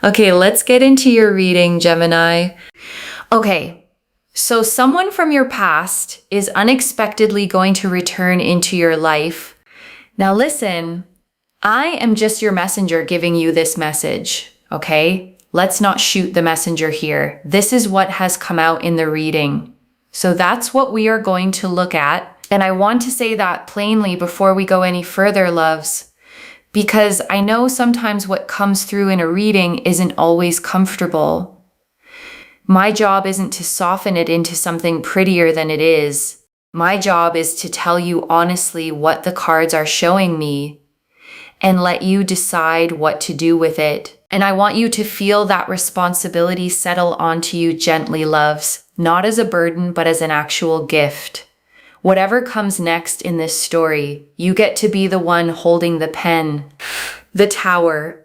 Okay, let's get into your reading, Gemini. Okay, so someone from your past is unexpectedly going to return into your life. Now listen, I am just your messenger giving you this message, okay? Let's not shoot the messenger here. This is what has come out in the reading. So that's what we are going to look at. And I want to say that plainly before we go any further, loves, because I know sometimes what comes through in a reading isn't always comfortable. My job isn't to soften it into something prettier than it is. My job is to tell you honestly what the cards are showing me and let you decide what to do with it. And I want you to feel that responsibility settle onto you gently, loves, not as a burden, but as an actual gift. Whatever comes next in this story, you get to be the one holding the pen. The Tower.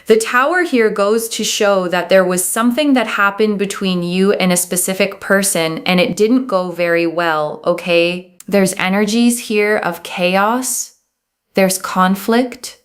The Tower here goes to show that there was something that happened between you and a specific person, and it didn't go very well, okay? There's energies here of chaos. There's conflict.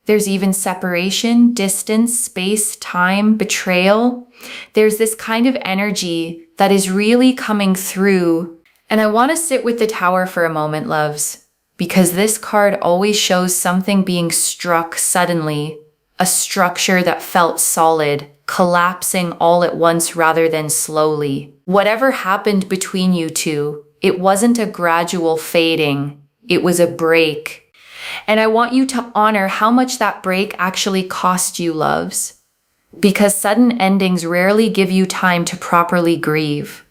There's even separation, distance, space, time, betrayal. There's this kind of energy that is really coming through. And I want to sit with the Tower for a moment, loves, because this card always shows something being struck suddenly, a structure that felt solid, collapsing all at once rather than slowly. Whatever happened between you two, it wasn't a gradual fading, it was a break. And I want you to honor how much that break actually cost you, loves, because sudden endings rarely give you time to properly grieve.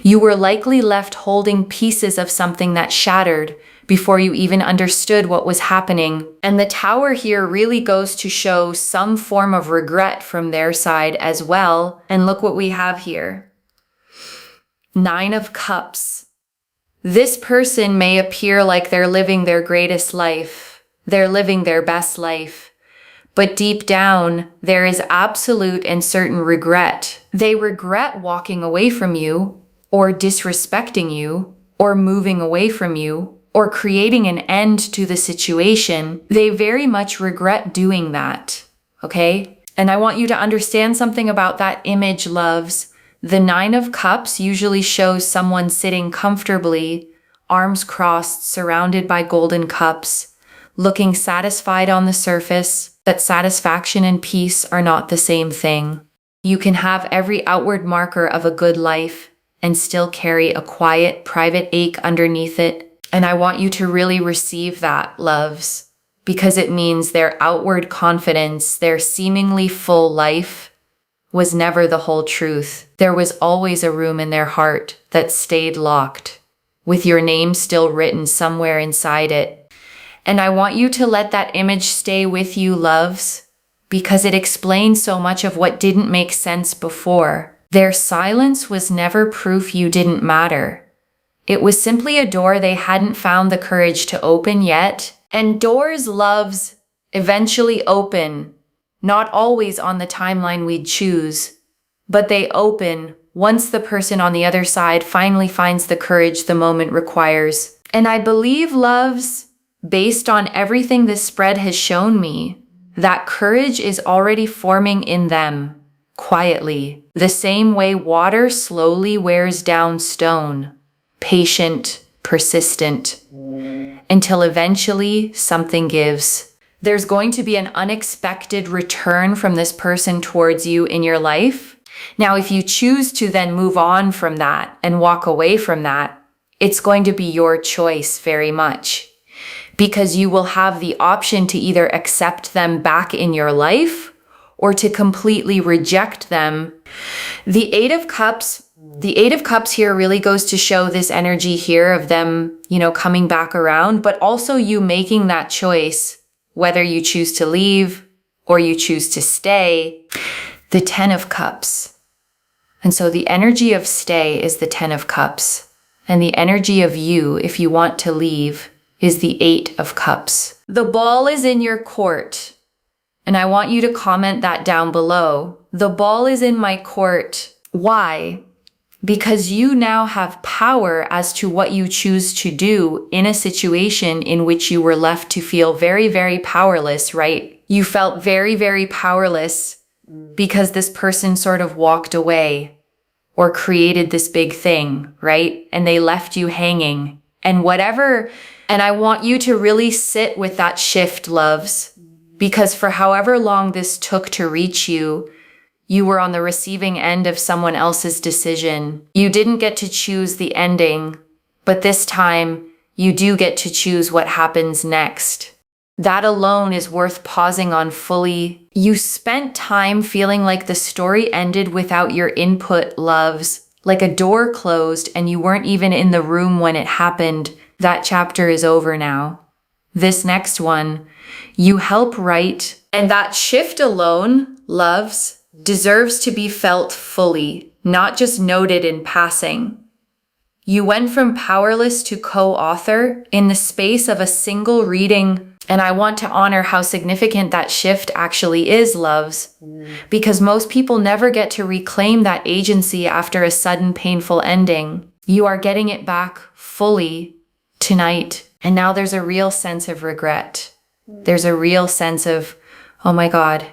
You were likely left holding pieces of something that shattered before you even understood what was happening. And the Tower here really goes to show some form of regret from their side as well. And look what we have here. 9 of Cups. This person may appear like they're living their greatest life. They're living their best life. But deep down, there is absolute and certain regret. They regret walking away from you, or disrespecting you, or moving away from you, or creating an end to the situation. They very much regret doing that, okay? And I want you to understand something about that image, loves. The 9 of Cups usually shows someone sitting comfortably, arms crossed, surrounded by golden cups, looking satisfied on the surface. That satisfaction and peace are not the same thing. You can have every outward marker of a good life and still carry a quiet, private ache underneath it. And I want you to really receive that, loves, because it means their outward confidence, their seemingly full life, was never the whole truth. There was always a room in their heart that stayed locked, with your name still written somewhere inside it. And I want you to let that image stay with you, loves, because it explains so much of what didn't make sense before. Their silence was never proof you didn't matter. It was simply a door they hadn't found the courage to open yet. And doors, loves, eventually open, not always on the timeline we'd choose, but they open once the person on the other side finally finds the courage the moment requires. And I believe, loves, based on everything this spread has shown me, that courage is already forming in them, quietly, the same way water slowly wears down stone, patient, persistent, until eventually something gives. There's going to be an unexpected return from this person towards you in your life. Now, if you choose to then move on from that and walk away from that, it's going to be your choice very much. Because you will have the option to either accept them back in your life or to completely reject them. The 8 of Cups here really goes to show this energy here of them, coming back around, but also you making that choice, whether you choose to leave or you choose to stay. The 10 of Cups. And so the energy of stay is the 10 of Cups. And the energy of you, if you want to leave, is the 8 of Cups. The ball is in your court. And I want you to comment that down below. The ball is in my court. Why? Because you now have power as to what you choose to do in a situation in which you were left to feel very, very powerless, right? You felt very, very powerless because this person sort of walked away or created this big thing, right? And they left you hanging and whatever. And I want you to really sit with that shift, loves, because for however long this took to reach you, you were on the receiving end of someone else's decision. You didn't get to choose the ending, but this time you do get to choose what happens next. That alone is worth pausing on fully. You spent time feeling like the story ended without your input, loves, like a door closed and you weren't even in the room when it happened. That chapter is over now. This next one, you help write, and that shift alone, loves, deserves to be felt fully, not just noted in passing. You went from powerless to co-author in the space of a single reading. And I want to honor how significant that shift actually is, loves, because most people never get to reclaim that agency after a sudden painful ending. You are getting it back fully tonight. And now there's a real sense of regret. There's a real sense of, oh my God,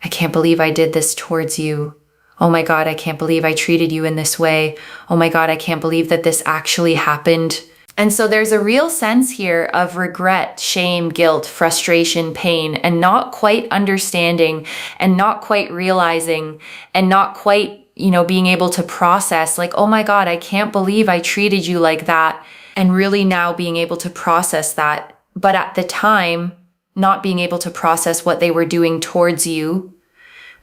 I can't believe I did this towards you. Oh my God, I can't believe I treated you in this way. Oh my God, I can't believe that this actually happened. And so there's a real sense here of regret, shame, guilt, frustration, pain, and not quite understanding and not quite realizing and not quite, being able to process like, oh my God, I can't believe I treated you like that. And really now being able to process that. But at the time, not being able to process what they were doing towards you.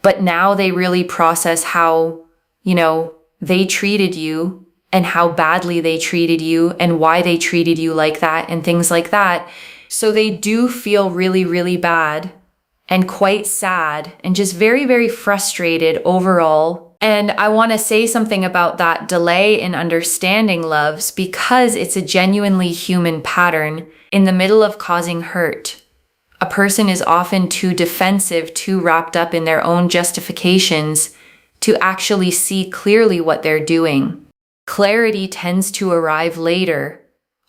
But now they really process how, they treated you. And how badly they treated you and why they treated you like that and things like that. So they do feel really, really bad and quite sad and just very, very frustrated overall. And I want to say something about that delay in understanding, loves, because it's a genuinely human pattern in the middle of causing hurt. A person is often too defensive, too wrapped up in their own justifications to actually see clearly what they're doing. Clarity tends to arrive later,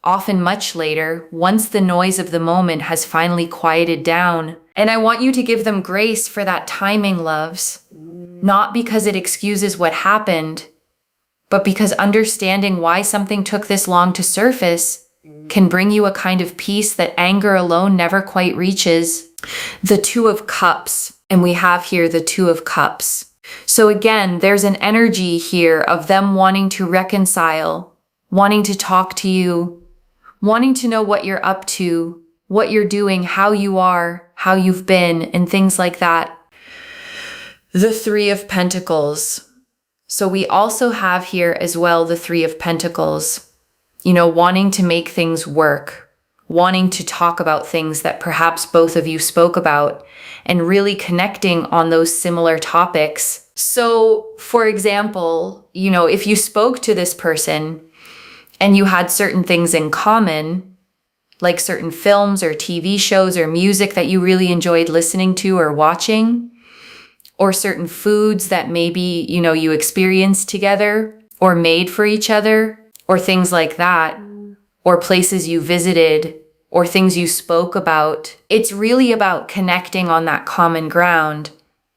often much later, once the noise of the moment has finally quieted down. And I want you to give them grace for that timing, loves. Not because it excuses what happened, but because understanding why something took this long to surface can bring you a kind of peace that anger alone never quite reaches. The Two of Cups, and we have here the Two of Cups. So again, there's an energy here of them wanting to reconcile, wanting to talk to you, wanting to know what you're up to, what you're doing, how you are, how you've been, and things like that. The Three of Pentacles. So we also have here as well the Three of Pentacles, wanting to make things work, wanting to talk about things that perhaps both of you spoke about, and really connecting on those similar topics. So, for example, if you spoke to this person and you had certain things in common, like certain films or TV shows or music that you really enjoyed listening to or watching, or certain foods that maybe, you experienced together or made for each other, or things like that, or places you visited, or things you spoke about. It's really about connecting on that common ground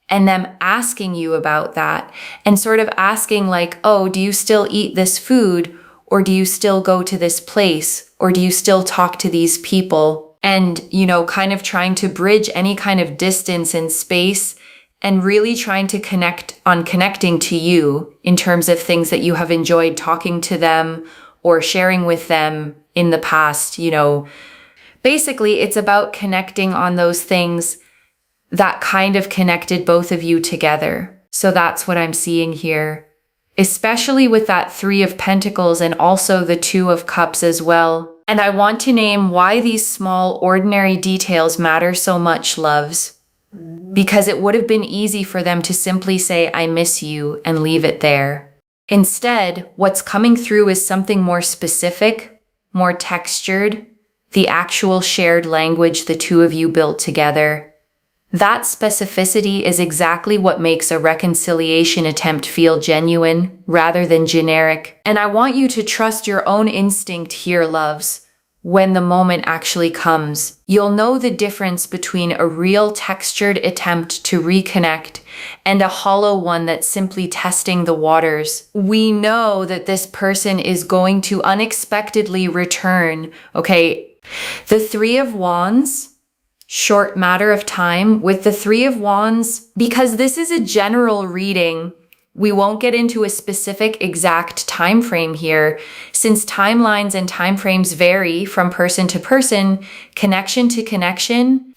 and them asking you about that and sort of asking like, oh, do you still eat this food? Or do you still go to this place? Or do you still talk to these people? And, kind of trying to bridge any kind of distance and space and really trying to connecting to you in terms of things that you have enjoyed talking to them or sharing with them in the past, Basically, it's about connecting on those things that kind of connected both of you together. So that's what I'm seeing here, especially with that Three of Pentacles and also the Two of Cups as well. And I want to name why these small, ordinary details matter so much, loves. Because it would have been easy for them to simply say, I miss you, and leave it there. Instead, what's coming through is something more specific, more textured, the actual shared language the two of you built together. That specificity is exactly what makes a reconciliation attempt feel genuine rather than generic. And I want you to trust your own instinct here, loves. when the moment actually comes. You'll know the difference between a real textured attempt to reconnect and a hollow one that's simply testing the waters. We know that this person is going to unexpectedly return, okay? The Three of Wands, short matter of time with the Three of Wands, because this is a general reading. We won't get into a specific exact time frame here, since timelines and time frames vary from person to person, connection to connection.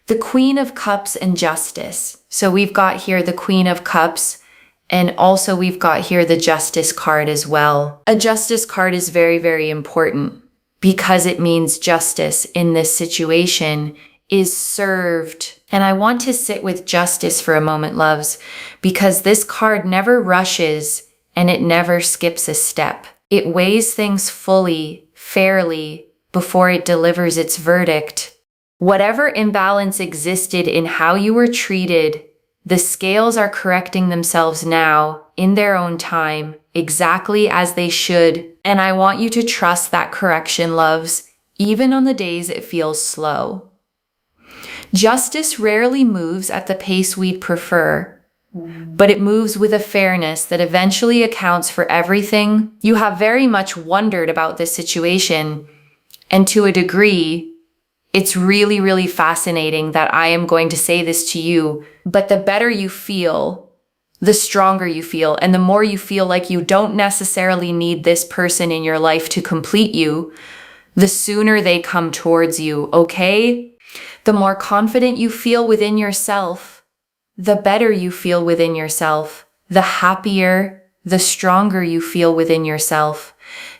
The Queen of Cups and Justice. So we've got here the Queen of Cups, and also we've got here the Justice card as well. A Justice card is very, very important because it means justice in this situation is served. And I want to sit with justice for a moment, loves, because this card never rushes and it never skips a step. It weighs things fully, fairly, before it delivers its verdict. Whatever imbalance existed in how you were treated, the scales are correcting themselves now in their own time, exactly as they should. And I want you to trust that correction, loves, even on the days it feels slow. Justice rarely moves at the pace we'd prefer, but it moves with a fairness that eventually accounts for everything. You have very much wondered about this situation, and to a degree, it's really, really fascinating that I am going to say this to you, but the better you feel, the stronger you feel, and the more you feel like you don't necessarily need this person in your life to complete you, the sooner they come towards you, okay? The more confident you feel within yourself, the better you feel within yourself, the happier, the stronger you feel within yourself,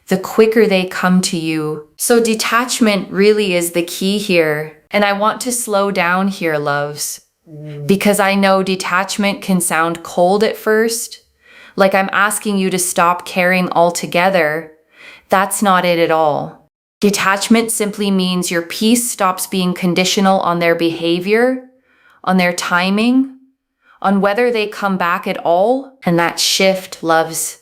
the quicker they come to you. So detachment really is the key here. And I want to slow down here, loves, because I know detachment can sound cold at first, like I'm asking you to stop caring altogether. That's not it at all. Detachment simply means your peace stops being conditional on their behavior, on their timing, on whether they come back at all. And that shift, loves,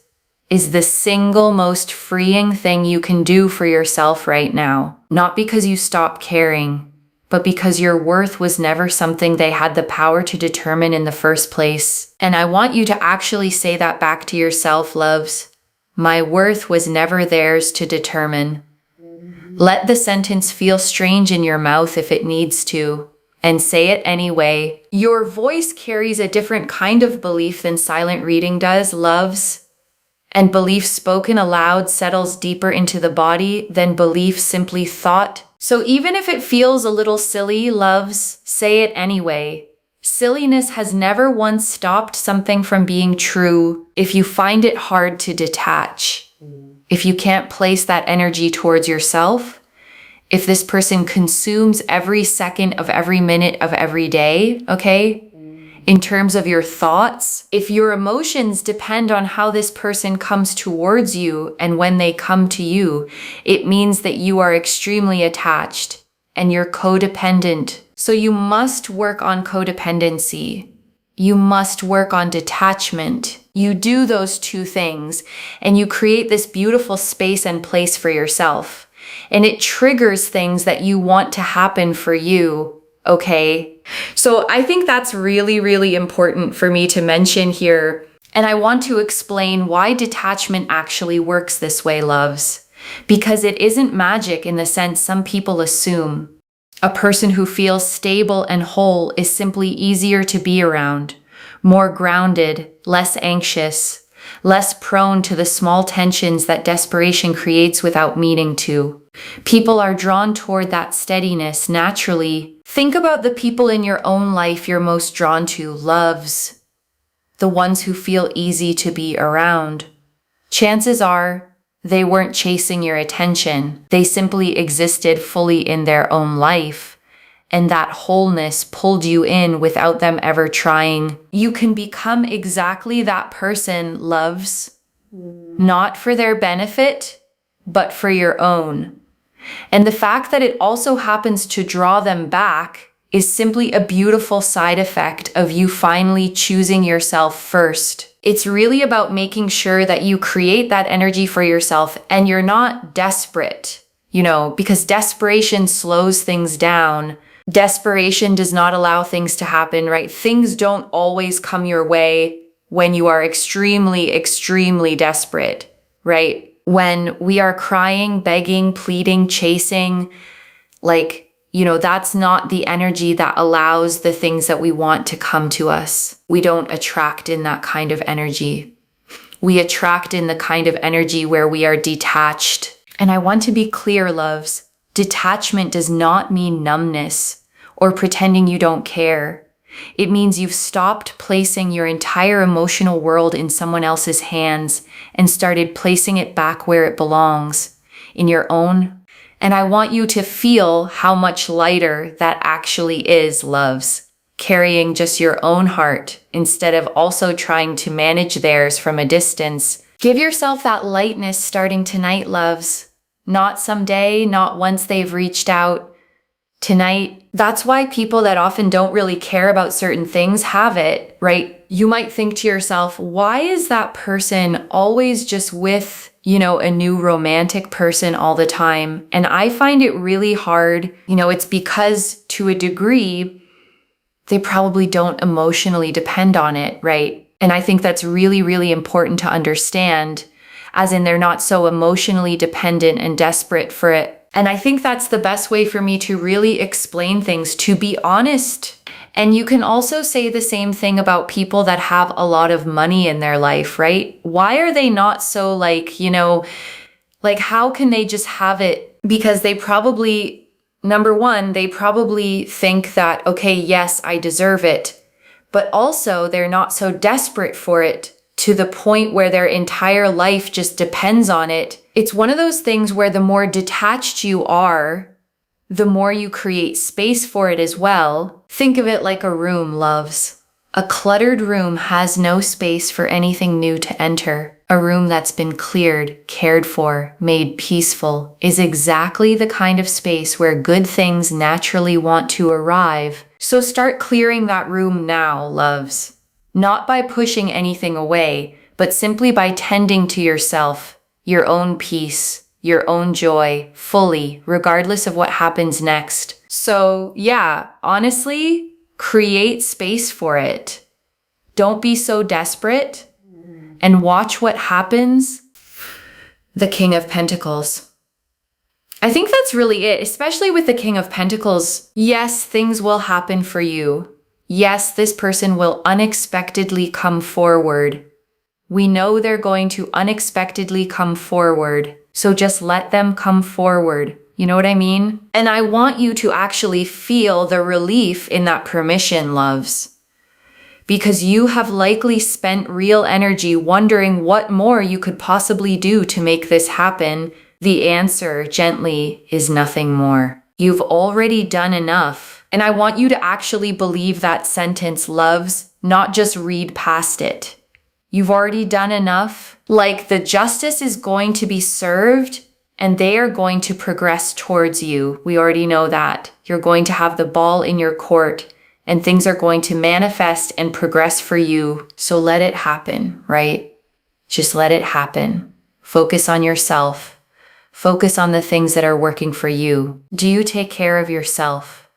is the single most freeing thing you can do for yourself right now. Not because you stop caring, but because your worth was never something they had the power to determine in the first place. And I want you to actually say that back to yourself, loves. My worth was never theirs to determine. Let the sentence feel strange in your mouth if it needs to, and say it anyway. Your voice carries a different kind of belief than silent reading does, loves. And belief spoken aloud settles deeper into the body than belief simply thought. So even if it feels a little silly, loves, say it anyway. Silliness has never once stopped something from being true if you find it hard to detach. If you can't place that energy towards yourself, if this person consumes every second of every minute of every day, okay? In terms of your thoughts, if your emotions depend on how this person comes towards you and when they come to you, it means that you are extremely attached and you're codependent. So you must work on codependency. You must work on detachment. You do those two things and you create this beautiful space and place for yourself. And it triggers things that you want to happen for you, okay? So I think that's really, really important for me to mention here. And I want to explain why detachment actually works this way, loves. Because it isn't magic in the sense some people assume. A person who feels stable and whole is simply easier to be around, more grounded, less anxious, less prone to the small tensions that desperation creates without meaning to. People are drawn toward that steadiness naturally. Think about the people in your own life you're most drawn to, loves. The ones who feel easy to be around. Chances are, they weren't chasing your attention. They simply existed fully in their own life. And that wholeness pulled you in without them ever trying. You can become exactly that person, loves. Not for their benefit, but for your own. And the fact that it also happens to draw them back is simply a beautiful side effect of you finally choosing yourself first. It's really about making sure that you create that energy for yourself and you're not desperate. because desperation slows things down. Desperation does not allow things to happen, right? Things don't always come your way when you are extremely, extremely desperate, right? When we are crying, begging, pleading, chasing, that's not the energy that allows the things that we want to come to us. We don't attract in that kind of energy. We attract in the kind of energy where we are detached. And I want to be clear, loves. Detachment does not mean numbness or pretending you don't care. It means you've stopped placing your entire emotional world in someone else's hands and started placing it back where it belongs, in your own. And I want you to feel how much lighter that actually is, loves. Carrying just your own heart instead of also trying to manage theirs from a distance. Give yourself that lightness starting tonight, loves. Not someday, not once they've reached out. Tonight. That's why people that often don't really care about certain things have it, right? You might think to yourself, why is that person always just with, a new romantic person all the time? And I find it really hard. It's because to a degree, they probably don't emotionally depend on it, right? And I think that's really, really important to understand, as in they're not so emotionally dependent and desperate for it. And I think that's the best way for me to really explain things, to be honest. And you can also say the same thing about people that have a lot of money in their life, right? Why are they not so how can they just have it? Because they probably, number one, they probably think that, okay, yes, I deserve it. But also they're not so desperate for it to the point where their entire life just depends on it. It's one of those things where the more detached you are, the more you create space for it as well. Think of it like a room, loves. A cluttered room has no space for anything new to enter. A room that's been cleared, cared for, made peaceful is exactly the kind of space where good things naturally want to arrive. So start clearing that room now, loves. Not by pushing anything away, but simply by tending to yourself, your own peace, your own joy, fully, regardless of what happens next. So yeah, honestly, create space for it. Don't be so desperate. And watch what happens. The King of Pentacles. I think that's really it, especially with the King of Pentacles. Yes, things will happen for you. Yes, this person will unexpectedly come forward. We know they're going to unexpectedly come forward. So just let them come forward. You know what I mean? And I want you to actually feel the relief in that permission, loves. Because you have likely spent real energy wondering what more you could possibly do to make this happen. The answer, gently, is nothing more. You've already done enough. And I want you to actually believe that sentence, loves, not just read past it. You've already done enough. The justice is going to be served and they are going to progress towards you. We already know that. You're going to have the ball in your court. And things are going to manifest and progress for you. So let it happen, right? Just let it happen. Focus on yourself. Focus on the things that are working for you. Do you take care of yourself?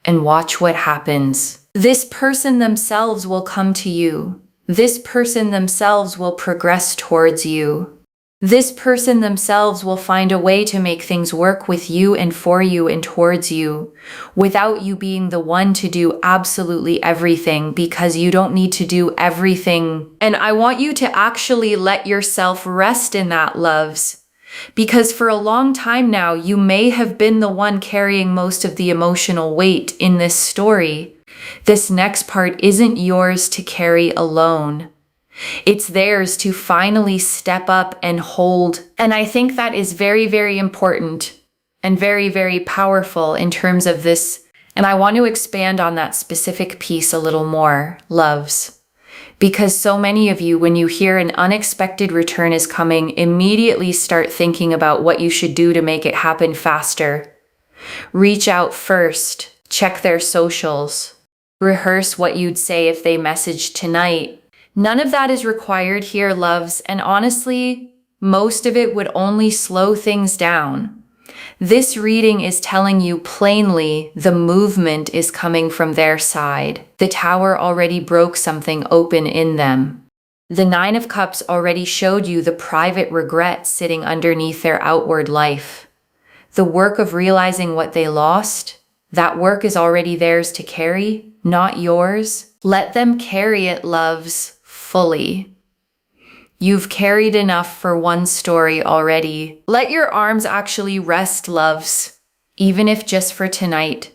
And watch what happens. This person themselves will come to you. This person themselves will progress towards you. This person themselves will find a way to make things work with you and for you and towards you, without you being the one to do absolutely everything, because you don't need to do everything. And I want you to actually let yourself rest in that, loves. Because for a long time now, you may have been the one carrying most of the emotional weight in this story. This next part isn't yours to carry alone. It's theirs to finally step up and hold. And I think that is very, very important and very, very powerful in terms of this. And I want to expand on that specific piece a little more, loves. Because so many of you, when you hear an unexpected return is coming, immediately start thinking about what you should do to make it happen faster. Reach out first. Check their socials. Rehearse what you'd say if they messaged tonight. None of that is required here, loves, and honestly, most of it would only slow things down. This reading is telling you plainly the movement is coming from their side. The Tower already broke something open in them. The Nine of Cups already showed you the private regret sitting underneath their outward life. The work of realizing what they lost, that work is already theirs to carry, not yours. Let them carry it, loves, fully. You've carried enough for one story already. Let your arms actually rest, loves, even if just for tonight.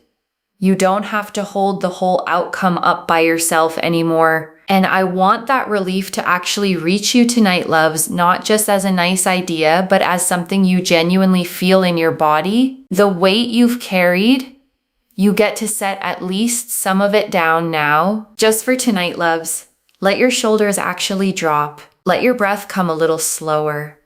You don't have to hold the whole outcome up by yourself anymore. And I want that relief to actually reach you tonight, loves, not just as a nice idea, but as something you genuinely feel in your body. The weight you've carried, you get to set at least some of it down now. Just for tonight, loves, let your shoulders actually drop. Let your breath come a little slower.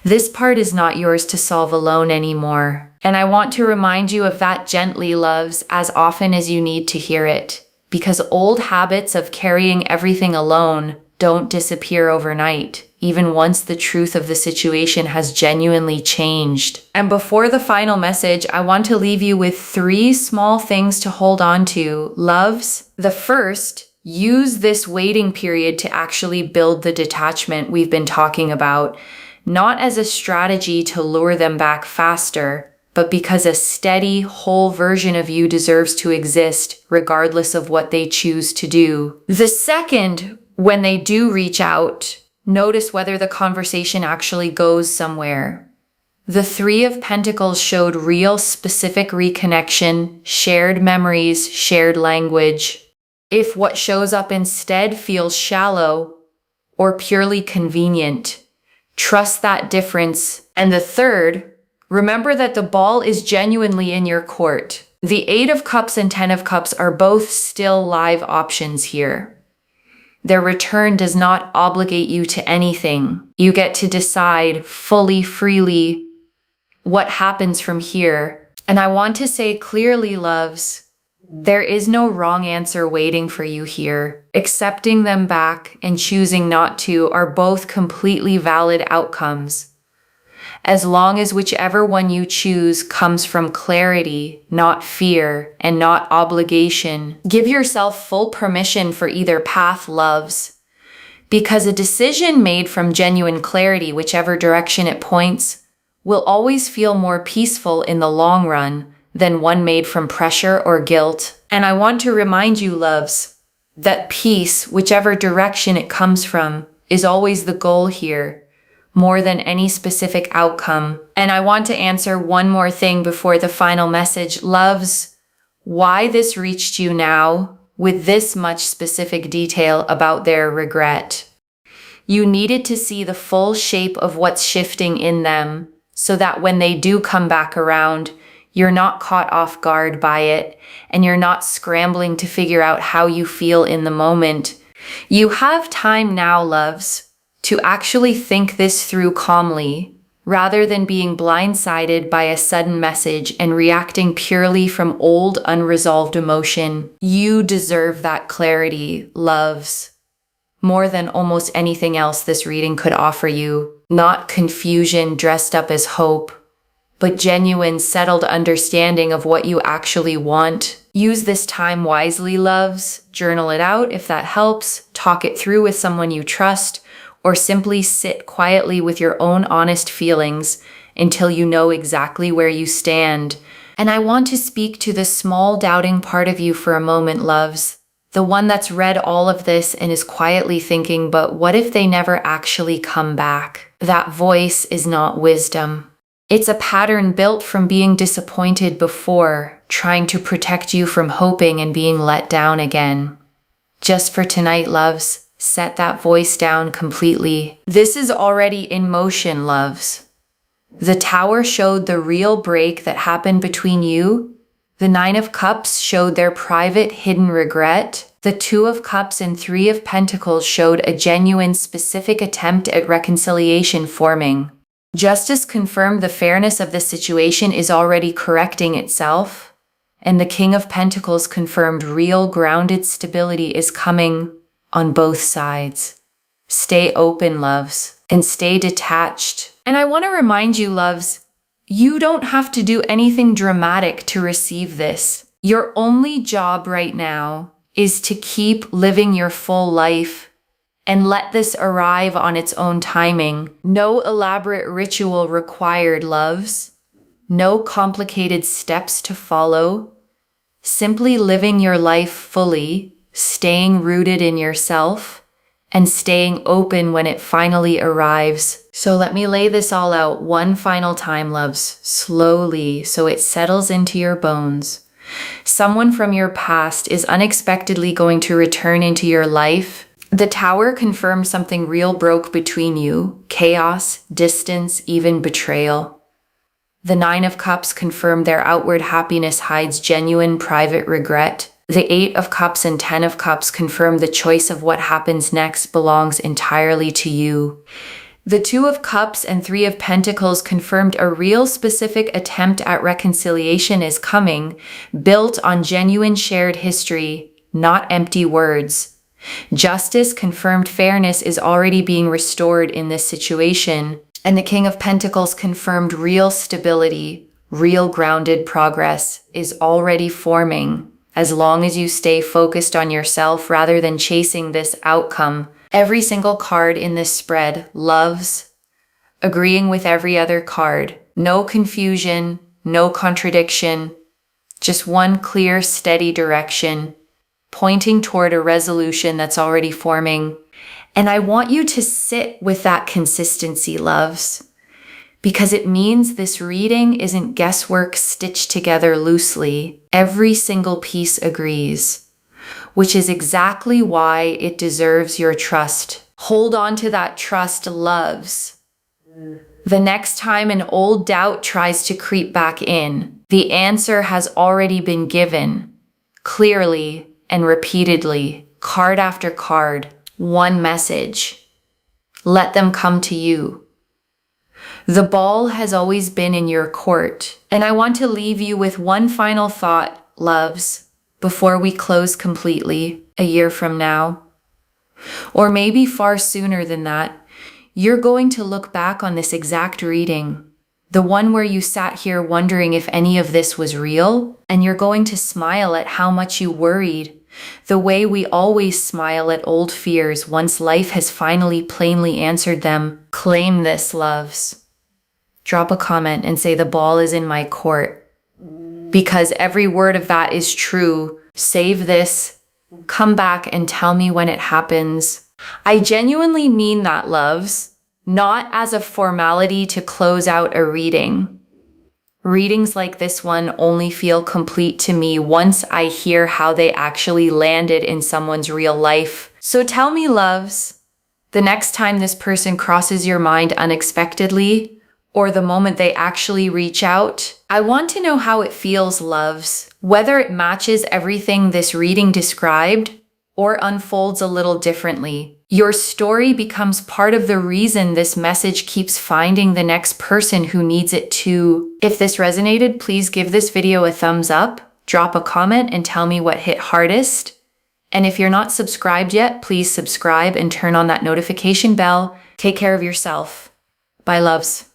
This part is not yours to solve alone anymore. And I want to remind you of that gently, loves, as often as you need to hear it. Because old habits of carrying everything alone don't disappear overnight, even once the truth of the situation has genuinely changed. And before the final message, I want to leave you with 3 small things to hold on to, loves. The first, use this waiting period to actually build the detachment we've been talking about, not as a strategy to lure them back faster, but because a steady, whole version of you deserves to exist regardless of what they choose to do. The second, when they do reach out, notice whether the conversation actually goes somewhere. The 3 of Pentacles showed real, specific reconnection, shared memories, shared language. If what shows up instead feels shallow or purely convenient, trust that difference. And the third, remember that the ball is genuinely in your court. The 8 of Cups and 10 of Cups are both still live options here. Their return does not obligate you to anything. You get to decide fully, freely what happens from here. And I want to say clearly, loves, there is no wrong answer waiting for you here. Accepting them back and choosing not to are both completely valid outcomes. As long as whichever one you choose comes from clarity, not fear, and not obligation, give yourself full permission for either path, loves. Because a decision made from genuine clarity, whichever direction it points, will always feel more peaceful in the long run than one made from pressure or guilt. And I want to remind you, loves, that peace, whichever direction it comes from, is always the goal here, more than any specific outcome. And I want to answer one more thing before the final message, loves, why this reached you now with this much specific detail about their regret. You needed to see the full shape of what's shifting in them so that when they do come back around, you're not caught off guard by it, and you're not scrambling to figure out how you feel in the moment. You have time now, loves, to actually think this through calmly, rather than being blindsided by a sudden message and reacting purely from old, unresolved emotion. You deserve that clarity, loves, more than almost anything else this reading could offer you. Not confusion dressed up as hope, but genuine, settled understanding of what you actually want. Use this time wisely, loves. Journal it out if that helps. Talk it through with someone you trust, or simply sit quietly with your own honest feelings until you know exactly where you stand. And I want to speak to the small doubting part of you for a moment, loves. The one that's read all of this and is quietly thinking, but what if they never actually come back? That voice is not wisdom. It's a pattern built from being disappointed before, trying to protect you from hoping and being let down again. Just for tonight, loves, set that voice down completely. This is already in motion, loves. The Tower showed the real break that happened between you. The 9 of Cups showed their private, hidden regret. The 2 of Cups and 3 of Pentacles showed a genuine, specific attempt at reconciliation forming. Justice confirmed the fairness of the situation is already correcting itself, and the King of Pentacles confirmed real, grounded stability is coming on both sides. Stay open, loves, and stay detached. And I want to remind you, loves, You don't have to do anything dramatic to receive this. Your only job right now is to keep living your full life and let this arrive on its own timing. No elaborate ritual required, loves. No complicated steps to follow. Simply living your life fully, staying rooted in yourself, and staying open when it finally arrives. So let me lay this all out one final time, loves, slowly, so it settles into your bones. Someone from your past is unexpectedly going to return into your life. The Tower confirms something real broke between you: chaos, distance, even betrayal. The Nine of Cups confirmed their outward happiness hides genuine private regret. The Eight of Cups and Ten of Cups confirm the choice of what happens next belongs entirely to you. The Two of Cups and Three of Pentacles confirmed a real specific attempt at reconciliation is coming, built on genuine shared history, not empty words. Justice confirmed fairness is already being restored in this situation. And the King of Pentacles confirmed real stability, real grounded progress is already forming. As long as you stay focused on yourself rather than chasing this outcome. Every single card in this spread, loves, agreeing with every other card. No confusion, no contradiction, just one clear, steady direction, pointing toward a resolution that's already forming. And I want you to sit with that consistency, loves, because it means this reading isn't guesswork stitched together loosely. Every single piece agrees, which is exactly why it deserves your trust. Hold on to that trust, loves. The next time an old doubt tries to creep back in, the answer has already been given, clearly and repeatedly, card after card. One message. Let them come to you. The ball has always been in your court, and I want to leave you with one final thought, loves, before we close completely a year from now. Or maybe far sooner than that. You're going to look back on this exact reading, the one where you sat here wondering if any of this was real, and you're going to smile at how much you worried. The way we always smile at old fears once life has finally plainly answered them. Claim this, loves. Drop a comment and say the ball is in my court. Because every word of that is true. Save this. Come back and tell me when it happens. I genuinely mean that, loves. Not as a formality to close out a reading. Readings like this one only feel complete to me once I hear how they actually landed in someone's real life. So tell me, loves, the next time this person crosses your mind unexpectedly, or the moment they actually reach out, I want to know how it feels, loves, whether it matches everything this reading described or unfolds a little differently. Your story becomes part of the reason this message keeps finding the next person who needs it too. If this resonated, please give this video a thumbs up, drop a comment, and tell me what hit hardest. And if you're not subscribed yet, please subscribe and turn on that notification bell. Take care of yourself. Bye, loves.